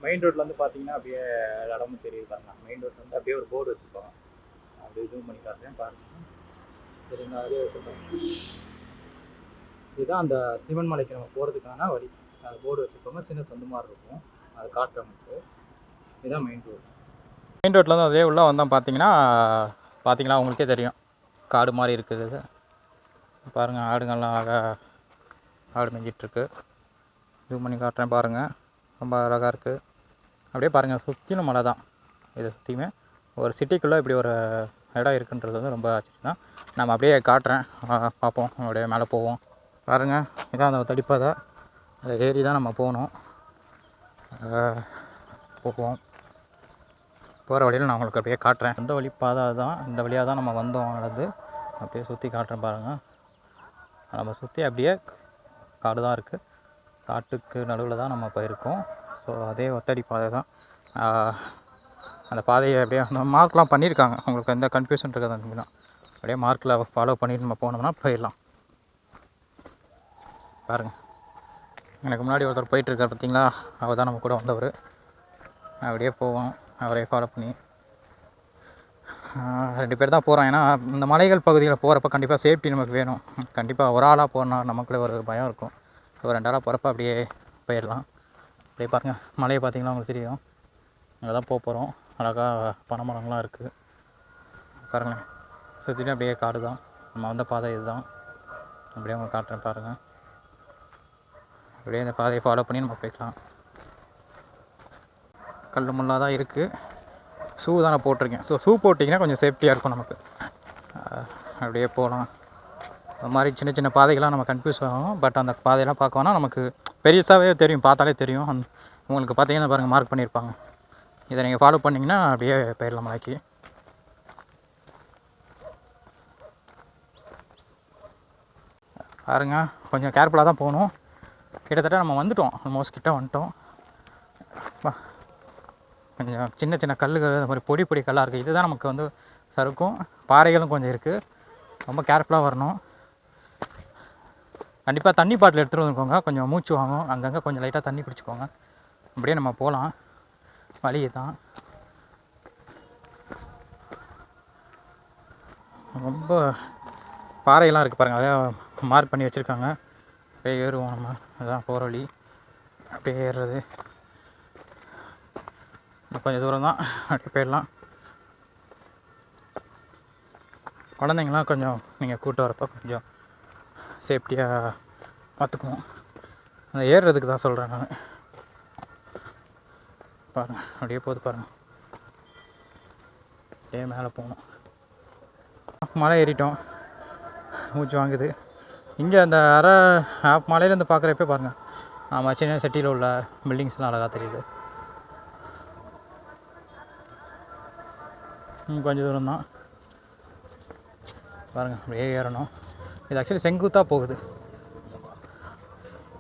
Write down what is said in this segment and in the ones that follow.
Main ரோட்லேருந்து பார்த்தீங்கன்னா அப்படியே இடமும் தெரியுது பாருங்க. மெயின் ரோட்லேருந்து அப்படியே ஒரு போர்டு வச்சுருப்பாங்க. அப்படியே ஜூம் பண்ணி காட்டுறேன் பாருங்க. சரிங்களா? அதே இதுதான் அந்த சிவன் மலைக்கு நம்ம போகிறதுக்கான வழி. அது போர்டு வச்சுருப்பாங்க, சின்ன சந்து மாதிரி இருக்கும். அது காட்டுறவங்களுக்கு இதுதான் மெயின் ரோடு. மெயின் ரோட்லேருந்து அதே உள்ளே வந்தோம் பார்த்தீங்களா உங்களுக்கே தெரியும் காடு மாதிரி இருக்குது. பாருங்கள் ஆடுங்கள்லாம் அழகாக ஆடு மேய்ஞ்சிட்ருக்கு. ஜூம் பண்ணி காட்டுறேன் பாருங்கள். ரொம்ப அழகாக இருக்குது. அப்படியே பாருங்கள் சுற்றிலும் மலை தான். இதை சுற்றியுமே ஒரு சிட்டிக்குள்ளே இப்படி ஒரு இடம் இருக்குன்றது வந்து ரொம்ப ஆச்சரியம் தான். நம்ம அப்படியே காட்டுறேன், பார்ப்போம். அப்படியே மேலே போவோம் பாருங்கள். இதான் அந்த தடிப்பாதை. அதை ஏறி தான் நம்ம போகணும். போவோம். போகிற வழியில் நான் உங்களுக்கு அப்படியே காட்டுறேன். அந்த வழி பாதை அதுதான். இந்த வழியாக தான் நம்ம வந்தோம் நடந்து. அப்படியே சுற்றி காட்டுறேன் பாருங்கள். நம்ம சுற்றி அப்படியே காடு தான் இருக்குது. காட்டுக்கு நடுவில் தான் நம்ம போயிருக்கோம். ஸோ அதே ஒத்தடி பாதை தான். அந்த பாதையை அப்படியே அந்த மார்க்லாம் பண்ணியிருக்காங்க. உங்களுக்கு எந்த கன்ஃபியூஷன் இருக்காது. அந்த தான் அப்படியே மார்க்கில் ஃபாலோ பண்ணிட்டு நம்ம போனோம்னா போயிடலாம். பாருங்கள், எனக்கு முன்னாடி ஒருத்தர் போயிட்டுருக்கார் பார்த்தீங்களா, அவர் தான் நம்ம கூட வந்தவர். அப்படியே போவோம், அவரையே ஃபாலோ பண்ணி. 2 பேர் தான் போகிறோம். ஏன்னா இந்த மலைகள் பகுதியில் போகிறப்ப கண்டிப்பாக சேஃப்டி நமக்கு வேணும். கண்டிப்பாக ஒரு ஆளாக போனால் நமக்குள்ளே ஒரு பயம் இருக்கும். ஸோ 2 ஆளாக போகிறப்ப அப்படியே போயிடலாம். அப்படியே பாருங்கள், மலையை பார்த்தீங்கன்னா உங்களுக்கு தெரியும். அங்கே தான் போகிறோம். அழகாக பனை மரங்கள்லாம் இருக்குது பாருங்களேன். சுற்றிட்டு அப்படியே காடு தான். நம்ம வந்த பாதை இதுதான். அப்படியே அவங்க காட்டுறேன் பாருங்கள். அப்படியே இந்த பாதையை ஃபாலோ பண்ணி நம்ம போய்க்கலாம். கல் முள்ளாக தான் இருக்குது. ஷூ தான் நான் போட்டிருக்கேன். ஸோ ஷூ போட்டிங்கன்னா கொஞ்சம் சேஃப்டியாக இருக்கும் நமக்கு. அப்படியே போகலாம். அது மாதிரி சின்ன சின்ன பாதைகள்லாம் நம்ம கன்ஃபியூஸ் ஆகும். பட் அந்த பாதையெல்லாம் பார்க்கணுன்னா நமக்கு பெருசாகவே தெரியும், பார்த்தாலே தெரியும். உங்களுக்கு பார்த்தீங்கன்னா பாருங்கள், மார்க் பண்ணியிருப்பாங்க. இதை நீங்கள் ஃபாலோ பண்ணிங்கன்னா அப்படியே போயிடலாம் மலைக்கு. பாருங்க, கொஞ்சம் கேர்ஃபுல்லாக தான் போகணும். கிட்டத்தட்ட நம்ம வந்துட்டோம், ஆல்மோஸ்ட் கிட்ட வந்துட்டோம். கொஞ்சம் சின்ன சின்ன கல்லுகள், இந்த மாதிரி பொடி பொடி கல்லாக இருக்குது. இதுதான் நமக்கு வந்து சறுக்கும். பாறைகளும் கொஞ்சம் இருக்குது. ரொம்ப கேர்ஃபுல்லாக வரணும். கண்டிப்பாக தண்ணி பாட்டில் எடுத்துகிட்டு வந்துக்கோங்க. கொஞ்சம் மூச்சு வாங்கும், அங்கங்கே கொஞ்சம் லைட்டாக தண்ணி குடிச்சிக்கோங்க. அப்படியே நம்ம போகலாம். வழி தான் ரொம்ப பாறையெல்லாம் இருக்குது பாருங்கள். அதே மார்க் பண்ணி வச்சுருக்காங்க. அப்படியே ஏறுவோம் நம்ம. அதுதான் போகிற வழி. அப்படியே ஏறுறது கொஞ்சம் தூரம் தான். அப்படியே போயிடலாம். குழந்தைங்களாம் கொஞ்சம் நீங்கள் கூப்பிட்டு வரப்போ கொஞ்சம் சேஃப்டியாக பார்த்துக்குவோம். அந்த ஏறுறதுக்கு தான் சொல்கிறேன் நான். பாருங்கள், அப்படியே போது பாருங்கள். அப்படியே மேலே போகணும். மலை ஏறிட்டோம், மூச்சு வாங்குது. இங்கே அந்த ஹாஃப் மலையிலேருந்து பார்க்குறப்ப பாருங்கள், ஆமாம், சின்ன சிட்டியில் உள்ள பில்டிங்ஸ்லாம் அழகாக தெரியுது. கொஞ்சம் தூரம் தான் பாருங்கள். அப்படியே ஏறணும். இது ஆக்சுவலி செங்குத்தாக போகுது.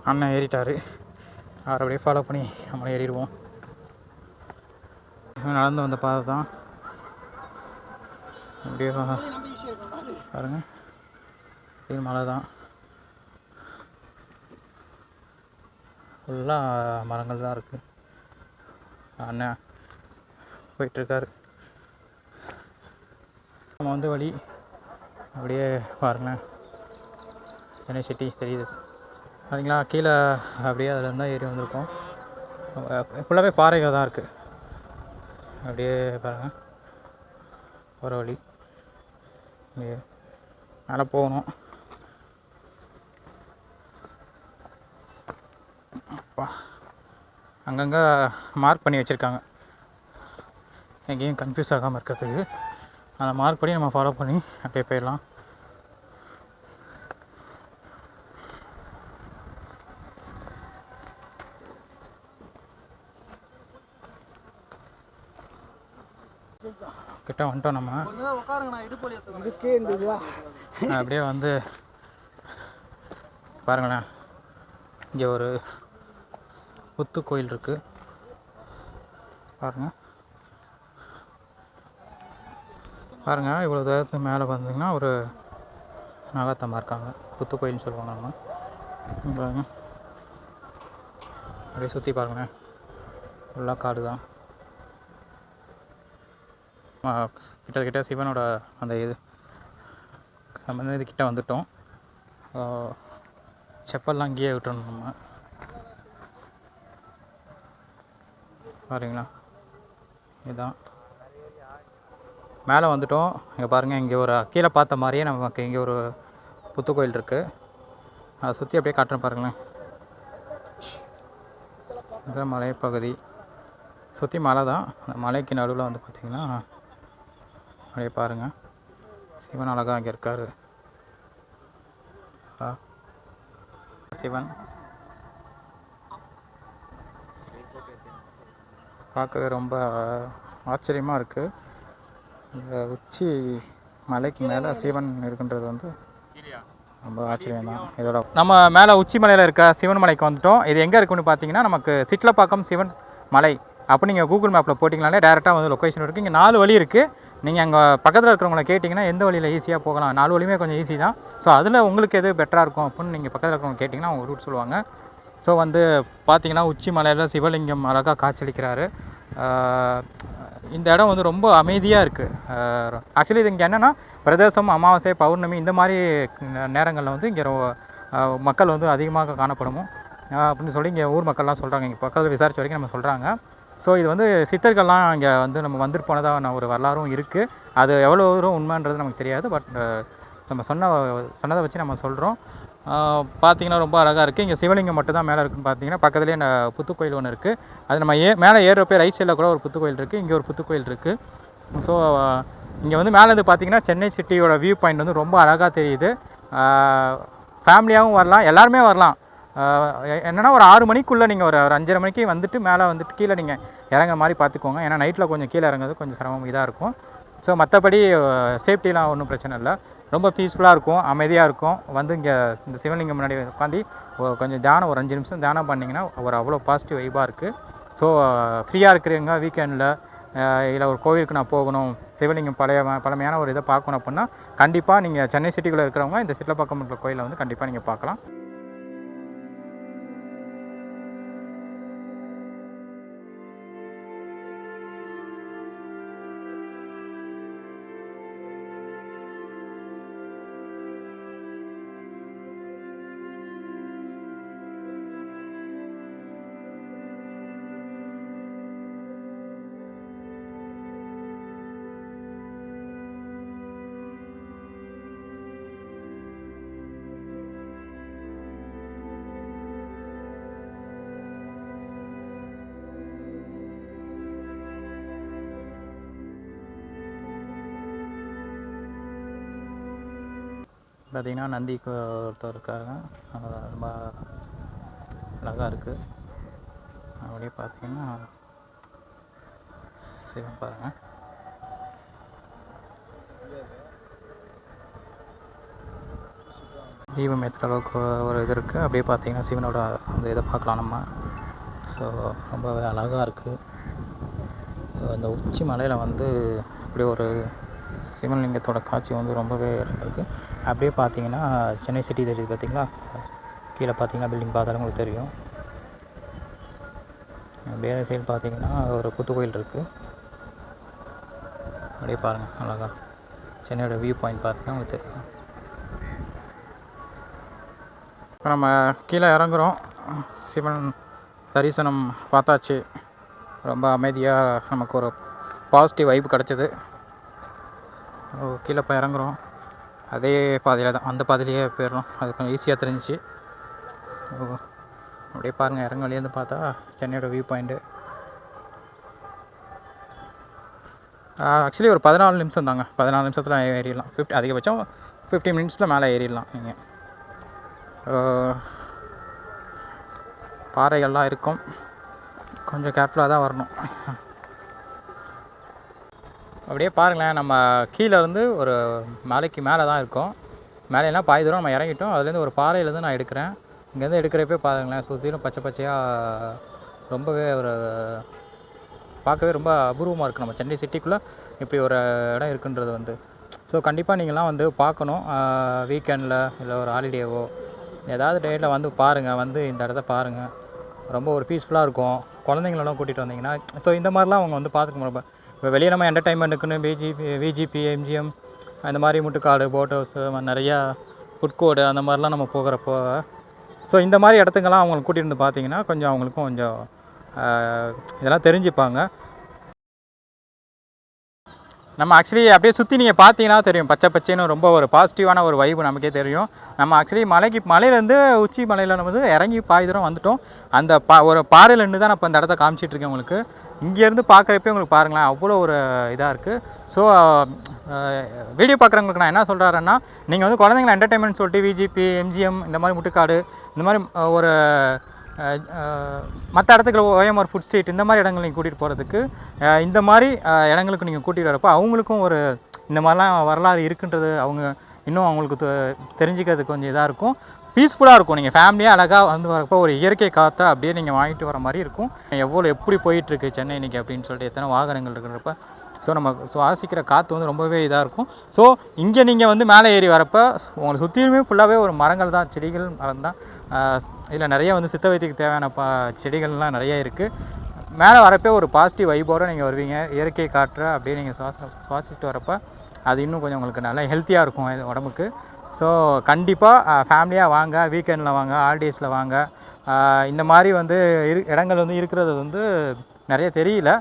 அண்ணன் ஏறிட்டார். அவரை அப்படியே ஃபாலோ பண்ணி நம்மளை ஏறிடுவோம். நடந்து வந்த பாதை தான். அப்படியே பாருங்கள், இது மலை தான். ஃபுல்லாக மரங்கள் தான் இருக்குது. அண்ணன் போயிட்டுருக்காரு. நம்ம வந்து வழி அப்படியே பாருங்களேன், சென்னை சிட்டி தெரியுது பார்த்தீங்களா. கீழே அப்படியே அதில் இருந்தால் ஏறி வந்திருக்கோம். ஃபுல்லாகவே பாறைகள் தான் இருக்குது. அப்படியே பாருங்கள், போகிற வழி அப்படியே மேலே போகணும். அங்கங்கே மார்க் பண்ணி வச்சுருக்காங்க, எங்கேயும் கன்ஃபியூஸ் ஆகாமல் இருக்கிறதுக்கு. அந்த மார்க் படி நம்ம ஃபாலோ பண்ணி அப்படியே போயிடலாம். கிட்ட வந்துட்டோம் நம்ம. அப்படியே வந்து பாருங்களேன், இங்கே ஒரு புத்து கோயில் இருக்குது பாருங்கள். பாருங்கள், இவ்வளோ தூரத்துக்கு மேலே வந்தீங்கன்னா ஒரு நாகாத்தம்மா இருக்காங்க. புத்து கோயில்னு சொல்லுவாங்க. நம்ம பாருங்க, அப்படியே சுற்றி பாருங்களேன். ஃபுல்லாக காடு தான். கிட்ட சிவனோட அந்த இது கிட்ட வந்துட்டோம். செப்பல்லாம் இங்கேயே விட்டுறணும் நம்ம. பாருங்களா, இதுதான் மேலே வந்துட்டோம். இங்கே பாருங்கள், இங்கே ஒரு கீழே பார்த்த மாதிரியே நமக்கு இங்கே ஒரு புத்து கோயில் இருக்குது. அதை சுற்றி அப்படியே காட்டுறேன் பாருங்களேன். இதுதான் மலைப்பகுதி, சுற்றி மலை தான். அந்த மலைக்கு நடுவில் வந்து பார்த்திங்கன்னா அப்படியே பாருங்கள், சிவன் அழகாக இங்கே இருக்கார். சிவன் பார்க்கவே ரொம்ப ஆச்சரியமாக இருக்குது. இந்த உச்சி மலைக்கு மேலே சிவன் இருக்குன்றது வந்து ரொம்ப ஆச்சரியம் தான். இதோட நம்ம மேலே உச்சி மலையில் இருக்க சிவன் மலைக்கு வந்துட்டோம். இது எங்கே இருக்குன்னு பார்த்தீங்கன்னா, நமக்கு சிட்லப்பாக்கம் சிவன் மலை அப்போ நீங்கள் கூகுள் மேப்பில் போட்டிங்கனாலே டேரெக்டாக வந்து லொக்கேஷன் இருக்குது. இங்கே 4 வழி இருக்குது. நீங்கள் அங்கே பக்கத்தில் இருக்கிறவங்கள கேட்டிங்கன்னா எந்த வழியில் ஈஸியாக போகலாம். 4 வழியுமே கொஞ்சம் ஈஸி தான். ஸோ அதில் உங்களுக்கு எது பெட்டராக இருக்கும் அப்படின்னு நீங்கள் பக்கத்தில் இருக்கிறவங்க கேட்டிங்கன்னா அவங்க ரூட் சொல்லுவாங்க. ஸோ வந்து பார்த்தீங்கன்னா உச்சி மலையில் சிவலிங்கம் அழகாக காட்சியளிக்கிறாரு. இந்த இடம் வந்து ரொம்ப அமைதியாக இருக்குது. ஆக்சுவலி இது இங்கே என்னென்னா, பிரதோஷம், அமாவாசை, பௌர்ணமி இந்த மாதிரி நேரங்களில் வந்து இங்கே மக்கள் வந்து அதிகமாக காணப்படும் அப்படின்னு சொல்லி இங்கே ஊர் மக்கள்லாம் சொல்கிறாங்க. இங்கே பக்கத்தில் விசாரித்த வரைக்கும் நம்ம சொல்கிறாங்க. ஸோ இது வந்து சித்தர்கள்லாம் இங்கே வந்து நம்ம வந்துட்டு போனதாக ஒரு வரலாறும் இருக்குது. அது எவ்வளோ தூரம் உண்மைன்றது நமக்கு தெரியாது. பட் நம்ம சொன்னதை வச்சு நம்ம சொல்கிறோம். பார்த்திங்கன்னா ரொம்ப அழகாக இருக்குது. இங்கே சிவலிங்கம் மட்டும் தான் மேலே இருக்குதுன்னு பார்த்தீங்கன்னா, பக்கத்துலேயே புத்துக்கோயில் ஒன்று இருக்குது. அது நம்ம மேலே ஏறுறப்போ ரைட் சைடில் கூட ஒரு புத்துக்கோயில் இருக்குது. இங்கே ஒரு புத்துக்கோயில் இருக்குது. ஸோ இங்கே வந்து மேலேருந்து பார்த்திங்கன்னா சென்னை சிட்டியோட வியூ பாயிண்ட் வந்து ரொம்ப அழகாக தெரியுது. ஃபேமிலியாகவும் வரலாம், எல்லாருமே வரலாம். என்னென்னா ஒரு 6 மணிக்குள்ளே நீங்கள் ஒரு 5:30 மணிக்கு வந்துட்டு மேலே வந்துட்டு கீழே நீங்கள் இறங்குற மாதிரி பார்த்துக்கோங்க. ஏன்னா நைட்டில் கொஞ்சம் கீழே இறங்குறது கொஞ்சம் சிரமம் இதாக இருக்கும். ஸோ மற்றபடி சேஃப்டிலாம் ஒன்றும் பிரச்சனை இல்லை. ரொம்ப பீஸ்ஃபுல்லாக இருக்கும், அமைதியாக இருக்கும். வந்து இங்கே இந்த சிவலிங்கம் முன்னாடி உட்காந்து கொஞ்சம் தியானம், ஒரு 5 நிமிஷம் தியானம் பண்ணிங்கன்னா ஒரு அவ்வளோ பாசிட்டிவ் வைபாக இருக்குது. ஸோ ஃப்ரீயாக இருக்கிறவங்க வீக்கெண்டில் இல்லை ஒரு கோவிலுக்கு நான் போகணும், சிவலிங்கம் பழமையான ஒரு இதை பார்க்கணும் அப்படின்னா கண்டிப்பாக நீங்கள் சென்னை சிட்டிக்குள்ளே இருக்கிறவங்க இந்த சிட்லப்பாக்கம் இருக்கிற கோயிலை வந்து கண்டிப்பாக நீங்கள் பார்க்கலாம். பார்த்திங்கன்னா நந்திக்கு ஒருத்தர் இருக்காங்க, ரொம்ப அழகாக இருக்குது. அப்படியே பார்த்திங்கன்னா சிவன் பாருங்கள், தீபம் ஏற்றுற அளவுக்கு ஒரு இது இருக்குது. அப்படியே பார்த்திங்கன்னா சிவனோட அந்த இதை பார்க்கலாம் நம்ம. ஸோ ரொம்பவே அழகாக இருக்குது. அந்த உச்சி மலையில் வந்து அப்படியே ஒரு சிவலிங்கத்தோட காட்சி வந்து ரொம்பவே இருக்குது. அப்படியே பார்த்தீங்கன்னா சென்னை சிட்டி தெரியுது பார்த்திங்களா, கீழே பார்த்தீங்கன்னா பில்டிங் பார்த்தாலும் உங்களுக்கு தெரியும். அப்படியே சைடு பார்த்தீங்கன்னா ஒரு புத்துக்கோயில் இருக்குது. அப்படியே பாருங்கள் அழகா சென்னையோட வியூ பாயிண்ட் பார்த்தீங்கன்னா உங்களுக்கு தெரியும். இப்போ நம்ம கீழே இறங்குறோம். சிவன் தரிசனம் பார்த்தாச்சு. ரொம்ப அமைதியாக நமக்கு ஒரு பாசிட்டிவ் வைப்பு கிடச்சிது. கீழே போய் இறங்குறோம். அதே பாதையில் தான், அந்த பாதையிலேயே போயிடுறோம். அது கொஞ்சம் ஈஸியாக தெரிஞ்சிச்சு. அப்படியே பாருங்கள், இறங்க வழியேருந்து பார்த்தா சென்னையோட வியூ பாயிண்ட்டு. ஆக்சுவலி ஒரு 14 நிமிஷம் தாங்க, 14 நிமிஷத்தில் ஏறிடலாம். அதிகபட்சம் 15 மினிட்ஸில் மேலே ஏறிடலாம். நீங்கள் பாறைகள்லாம் இருக்கும், கொஞ்சம் கேர்ஃபுல்லாக தான் வரணும். அப்படியே பாருங்களேன், நம்ம கீழே இருந்து ஒரு மலைக்கு மேலே தான் இருக்கோம். மேலேலாம் பாதி தூரம் நம்ம இறங்கிட்டோம். அதுலேருந்து ஒரு பாறையிலேருந்து நான் எடுக்கிறேன். இங்கேருந்து எடுக்கிறப்பே பாருங்களேன், சுற்றிலும் பச்சை பச்சையாக ரொம்பவே ஒரு பார்க்கவே ரொம்ப அபூர்வமாக இருக்குது. நம்ம சென்னை சிட்டிக்குள்ளே இப்படி ஒரு இடம் இருக்குன்றது வந்து. ஸோ கண்டிப்பாக நீங்களாம் வந்து பார்க்கணும். வீக்கெண்டில் இல்லை ஒரு ஹாலிடேவோ ஏதாவது டேட்டில் வந்து பாருங்கள், வந்து இந்த இடத்த பாருங்கள். ரொம்ப ஒரு பீஸ்ஃபுல்லாக இருக்கும். குழந்தைங்களெல்லாம் கூட்டிகிட்டு வந்தீங்கன்னா ஸோ இந்த மாதிரிலாம் அவங்க வந்து பார்த்துக்க. இப்போ வெளியே நம்ம என்டர்டைன்மெண்ட்டுக்குன்னு விஜிபி எம்ஜிஎம் அந்த மாதிரி முட்டுக்காடு போட் ஹவுஸு நிறையா ஃபுட் கோர்டு அந்த மாதிரிலாம் நம்ம போகிறப்போ ஸோ இந்த மாதிரி இடத்துக்கெல்லாம் அவங்களுக்கு கூட்டிகிட்டு வந்து பார்த்தீங்கன்னா கொஞ்சம் அவங்களுக்கும் கொஞ்சம் இதெல்லாம் தெரிஞ்சுப்பாங்க. நம்ம ஆக்சுவலி அப்படியே சுற்றி நீங்கள் பார்த்தீங்கன்னா தெரியும், பச்சை பச்சைன்னு ரொம்ப ஒரு பாசிட்டிவான ஒரு வைப்பு நமக்கே தெரியும். நம்ம ஆக்சுவலி மலையிலேருந்து உச்சி மலையில் நம்ம வந்து இறங்கி பாதி தூரம் வந்துவிட்டோம். அந்த ஒரு பாறையில் நின்று தான் நான் இப்போ இந்த இடத்த காமிச்சிட்ருக்கேன் உங்களுக்கு. இங்கேருந்து பார்க்குறப்பே உங்களுக்கு பாருங்களேன் அவ்வளோ ஒரு இதாக இருக்குது. ஸோ வீடியோ பார்க்குறவங்களுக்கு நான் என்ன சொல்கிறேன்னா, நீங்கள் வந்து குழந்தைங்களை என்டர்டைன்மெண்ட் சொல்லிட்டு விஜிபி எம்ஜிஎம் இந்த மாதிரி முட்டுக்காடு இந்த மாதிரி ஒரு மற்ற இடத்துக்கு ஓஎம்ஆர் ஃபுட் ஸ்ட்ரீட் இந்த மாதிரி இடங்கள் நீங்கள் கூட்டிகிட்டு போகிறதுக்கு இந்த மாதிரி இடங்களுக்கு நீங்கள் கூட்டிகிட்டு வரப்போ அவங்களுக்கும் ஒரு இந்த மாதிரிலாம் வரலாறு இருக்குன்றது அவங்க இன்னும் அவங்களுக்கு தெரிஞ்சுக்கிறதுக்கு கொஞ்சம் இதாக இருக்கும், பீஸ்ஃபுல்லாக இருக்கும். நீங்கள் ஃபேமிலியாக அழகாக வந்து வரப்போ ஒரு இயற்கை காற்றை அப்படியே நீங்கள் வாங்கிட்டு வர மாதிரி இருக்கும். எப்படி போயிட்டுருக்கு சென்னை இன்றைக்கி அப்படின்னு சொல்லிட்டு எத்தனை வாகனங்கள் இருக்கிறப்ப ஸோ நம்ம சுவாசிக்கிற காற்று வந்து ரொம்பவே இதாக இருக்கும். ஸோ இங்கே நீங்கள் வந்து மேலே ஏறி வரப்போ உங்களை சுற்றிலுமே ஃபுல்லாகவே ஒரு மரங்கள் தான், செடிகள் மரம் தான். இதில் நிறைய வந்து சித்த வைத்தியத்துக்கு தேவையான செடிகள்லாம் நிறைய இருக்குது. மேலே வரப்போ ஒரு பாசிட்டிவ் வைப்போடு நீங்கள் வருவீங்க. இயற்கை காற்றை அப்படியே நீங்கள் சுவாசிச்சுட்டு வரப்போ அது இன்னும் கொஞ்சம் உங்களுக்கு நல்லா ஹெல்த்தியாக இருக்கும் உடம்புக்கு. ஸோ கண்டிப்பாக ஃபேமிலியாக வாங்க, வீக்கெண்டில் வாங்க, ஹாலிடேஸில் வாங்க. இந்த மாதிரி வந்து இடங்கள் வந்து இருக்கிறது வந்து நிறைய தெரியல.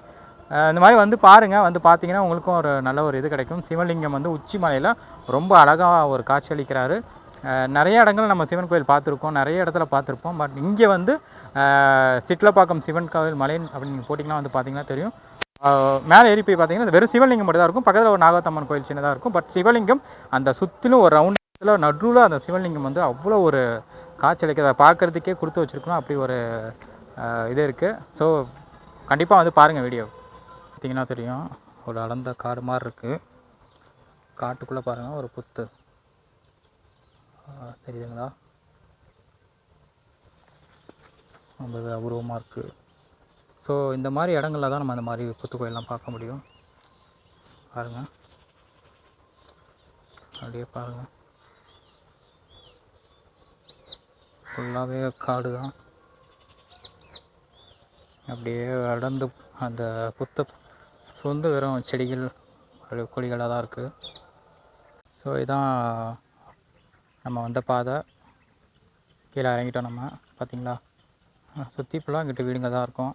இந்த மாதிரி வந்து பாருங்கள், வந்து பார்த்தீங்கன்னா உங்களுக்கும் ஒரு நல்ல ஒரு இது கிடைக்கும். சிவலிங்கம் வந்து உச்சி மலையில் ரொம்ப அழகாக ஒரு காட்சி அளிக்கிறாரு. நிறைய இடங்கள் நம்ம சிவன் கோயில் பார்த்துருக்கோம், நிறைய இடத்துல பார்த்துருப்போம். பட் இங்கே வந்து சிட்லப்பாக்கம் சிவன் கோவில் மலை அப்படின்னு நீங்கள் போட்டிங்கன்னா வந்து பார்த்தீங்கன்னா தெரியும். மேலே ஏறி போய் பார்த்தீங்கன்னா வெறும் சிவலிங்கம் மட்டும் தான் இருக்கும். பக்கத்தில் ஒரு நாகத்தம்மன் கோயில் சின்னதாக இருக்கும். பட் சிவலிங்கம் அந்த சுற்றிலும் ஒரு ரவுண்டில் நடுவில் அந்த சிவலிங்கம் வந்து அவ்வளோ ஒரு காட்சி அளிக்க, அதை பார்க்குறதுக்கே கொடுத்து வச்சுருக்கணும். அப்படி ஒரு இது இருக்குது. ஸோ கண்டிப்பாக வந்து பாருங்கள் வீடியோ. பார்த்தீங்கன்னா தெரியும், ஒரு அடர்ந்த காடு மாதிரி இருக்குது. காட்டுக்குள்ளே பாருங்கள் ஒரு புத்து தெரியுதுங்களா, ரொம்ப அபூர்வமாக இருக்குது. ஸோ இந்த மாதிரி இடங்களில் தான் நம்ம இந்த மாதிரி புத்து கோயிலெலாம் பார்க்க முடியும். பாருங்கள், அப்படியே பாருங்கள், ஃபுல்லாகவே காடு தான். அப்படியே அடர்ந்து அந்த புத்த சொந்த வெறும் செடிகள் கொடிகளாக தான் இருக்குது. ஸோ இதான் நம்ம வந்த பாதை. கீழே இறங்கிட்டோம் நம்ம, பார்த்திங்களா, சுற்றி ஃபுல்லாக இங்கிட்ட வீடுங்க தான் இருக்கும்.